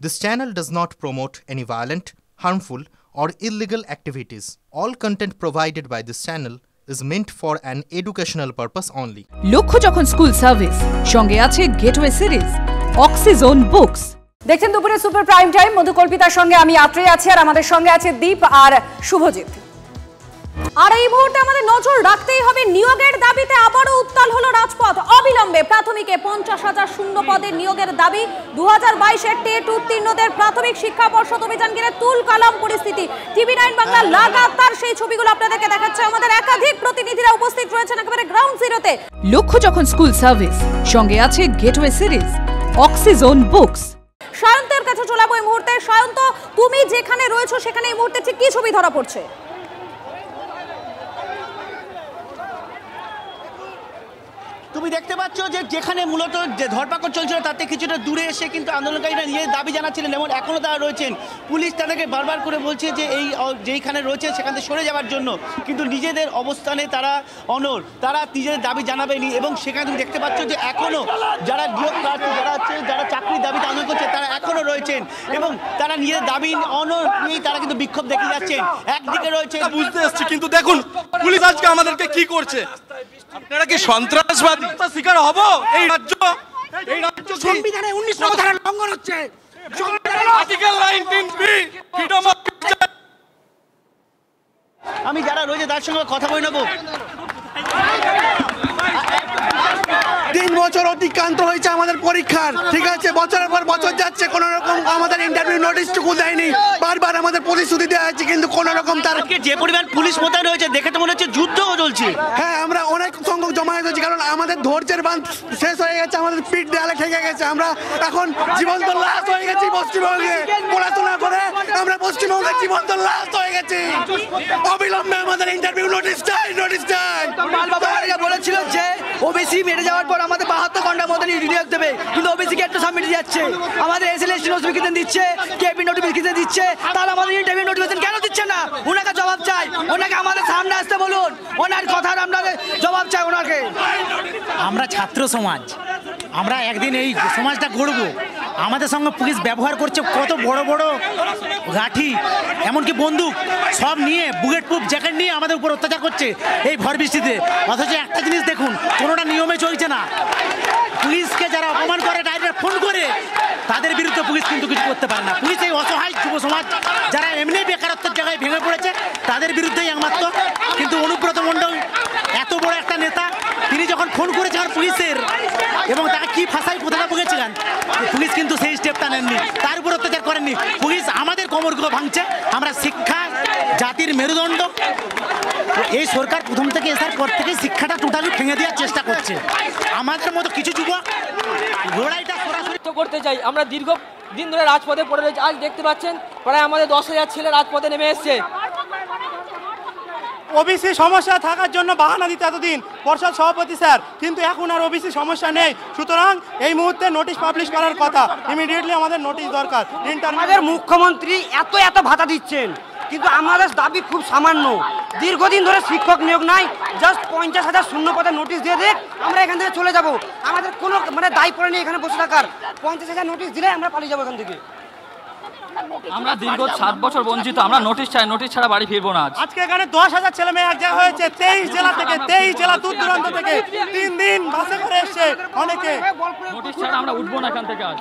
This channel does not promote any violent, harmful, or illegal activities. All content provided by this channel is meant for an educational purpose only. লক্ষ্য যখন school service সঙ্গে আছে gateway series অক্সিজোন books. দেখছেন দুপুরে super prime time. মধুকল্পিতার সঙ্গে আমি আত্রে আছি আর আমাদের সঙ্গে আছে দীপ আর শুভজিৎ। আর এই মুহূর্তে আমাদের নজর রাখতেই হবে নিয়োগের দাবিতে আবারও উত্তাল হলো রাজপথ। অবিলম্বে প্রাথমিকে 50,000 শূন্য পদের নিয়োগের দাবি। 2022-এর টেট উত্তীর্ণদের প্রাথমিক শিক্ষা পর্ষদ অভিযান ঘিরে তুলকালাম পরিস্থিতি। টিভি9 বাংলা লাগাতার সেই ছবিগুলো আপনাদেরকে দেখাচ্ছে। আমাদের একাধিক প্রতিনিধিরা উপস্থিত রয়েছেন একেবারে গ্রাউন্ড জিরোতে। লক্ষ্য যখন স্কুল সার্ভিস সঙ্গে আছে গেটওয়ে সিরিজ অক্সিজোন বুকস। সায়ন্তের কাছে চলাবো এই মুহূর্তে। সায়ন্ত, তুমি যেখানে রয়েছো সেখানে এই মুহূর্তে ঠিক কি ছবি ধরা পড়ছে? তুমি দেখতে পাচ্ছ যে যেখানে মূলত যে ধরপাকড় চলছিল তাতে কিছুটা দূরে এসে কিন্তু আন্দোলনকারীরা নিজের দাবি জানাচ্ছিলেন এবং এখনও তারা রয়েছেন। পুলিশ তাদেরকে বারবার করে বলছে যে এই যেইখানে রয়েছে সেখান থেকে সরে যাওয়ার জন্য, কিন্তু নিজেদের অবস্থানে তারা অনড়, তারা নিজেদের দাবি জানাবেনি। এবং সেখানে তুমি দেখতে পাচ্ছ যে এখনও যারা নিয়োগ প্রার্থী যারা চাকরির দাবিতে আন্দোলন করছে তারা এখনও রয়েছেন এবং তারা নিজেদের দাবি অনড় নিয়েই তারা কিন্তু বিক্ষোভ দেখে যাচ্ছেন। একদিকে রয়েছে বুঝতে এসছি, কিন্তু দেখুন পুলিশ আজকে আমাদেরকে কি করছে। আপনারা কি সন্ত্রাসবাদী শিকার হব? এই রাজ্য সংবিধানে 19 নম্বর ধারা লঙ্ঘন হচ্ছে। Article 19B freedom of speech. আমি যারা রয়েছে তার সঙ্গে কথা বলে নেব। 3 বছর অতিক্রান্ত হয়েছে আমাদের পরীক্ষার, ঠিক আছে? বছরের পর বছর যাচ্ছে, কোন রকম আমাদের ইন্টারভিউ নোটিশটুকু দেয়নি। বারবার আমাদের প্রতিশ্রুতি দেওয়া হয়েছে, কিন্তু কোন রকম তার যে পরিমাণ পুলিশ মোতায়েন রয়েছে দেখে তো মনে হচ্ছে যুদ্ধও চলছে। হ্যাঁ, আমরা অনেক সংখ্যক জমায়েত হয়েছি, কারণ আমাদের ধৈর্যের বাঁধ শেষ হয়ে গেছে, আমাদের পিঠ দেয়ালে ঠেকে গেছে। আমরা এখন জীবন্ত লাশ হয়ে গেছি পশ্চিমবঙ্গে। পড়াশোনা করে আমরা পশ্চিমবঙ্গে জীবন্ত লাশ হয়ে গেছি। অবিলম্বে আমাদের ইন্টারভিউ নোটিশ চাই, নোটিশ চাই। বলেছিল যে ওবিসি মেরে যাওয়ার পর আমাদের 72 ঘন্টার মধ্যে নিয়োগ দেবে, কিন্তু ওবিসি কে একটা সাবমিট যাচ্ছে, আমাদের এসএলএসটি নোটিফিকেশন দিচ্ছে, কেপি নোটিফিকেশন দিচ্ছে, তাহলে আমাদের ইন্টারভিউ নোটিফিকেশন কেন দিচ্ছে না? ওনাকে জবাব চাই, ওনাকে আমাদের সামনে আসতে বলুন, ওনার কথার আমরা জবাব চাই ওনাকে। আমরা ছাত্র সমাজ, আমরা একদিন এই সমাজটা গড়ব। আমাদের সঙ্গে পুলিশ ব্যবহার করছে কত বড় বড় লাঠি, এমনকি বন্দুক সব নিয়ে, বুলেট প্রুফ জ্যাকেট নিয়ে আমাদের উপর অত্যাচার করছে এই ভর বৃষ্টিতে। অথচ একটা জিনিস দেখুন, কোনোটা নিয়মে চলছে না। পুলিশকে যারা অপমান করে, ডাইরেক্ট ফোন করে, তাদের বিরুদ্ধে পুলিশ কিন্তু কিছু করতে পারে না। পুলিশ এই অসহায় যুব সমাজ যারা এমনি বেকারত্বের জায়গায় ভেঙে পড়েছে তাদের বিরুদ্ধেই একমাত্র। কিন্তু অনুব্রত মণ্ডল এত বড় একটা নেতা, তিনি যখন ফোন করেছিলেন পুলিশের এবং তাকে কি ভাষায় কোথাটা বলেছিলেন, পুলিশ কিন্তু সেই স্টেপটা নেননি, তার উপর অত্যাচার করেননি। পুলিশ আমাদের কোমরগুলো ভাঙছে। আমরা শিক্ষা জাতির মেরুদণ্ড, এই সরকার প্রথম থেকে আসার পর থেকে শিক্ষাটা টোটালি ভেঙে দেওয়ার চেষ্টা করছে। আমাদের মতো কিছু যুবক লড়াইটা সরাসরি করতে চাই। আমরা দীর্ঘদিন ধরে রাজপথে পড়ে রয়েছি। আজ দেখতে পাচ্ছেন প্রায় আমাদের 10,000 ছেলে রাজপথে নেমে এসছে। ওবিসি সমস্যা থাকার জন্য বাহানা দিতে এতদিন পর্ষদ সভাপতি স্যার, কিন্তু এখন আর ওবিসি সমস্যা নেই। সুতরাং এই মুহূর্তে নোটিশ পাবলিশ করার কথা, ইমিডিয়েটলি আমাদের নোটিশ দরকার। আমাদের মুখ্যমন্ত্রী এত ভাতা দিচ্ছেন, কিন্তু আমাদের দাবি খুব সামান্য। দীর্ঘদিন ধরে শিক্ষক নিয়োগ নাই, জাস্ট 50,000 শূন্য পদের নোটিশ দিয়ে দেখ, আমরা এখান থেকে চলে যাব। আমাদের কোনো দায় পড়ে নেই এখানে বসে থাকার। 50,000 নোটিশ দিলে আমরা পালিয়ে যাবো এখান থেকে। আমরা দীর্ঘ 7 বছর বঞ্চিত, আমরা নোটিশ চাই, নোটিশ ছাড়া বাড়ি ফিরবো না। আজকে এখানে 10,000 ছেলে মেয়ে এক জায়গা হয়েছে, 23 জেলা থেকে, 23 জেলা দূর দূরান্ত থেকে 3 দিন বাসে করে এসছে অনেকে। নোটিশ ছাড়া আমরা উঠবো না এখান থেকে আজ।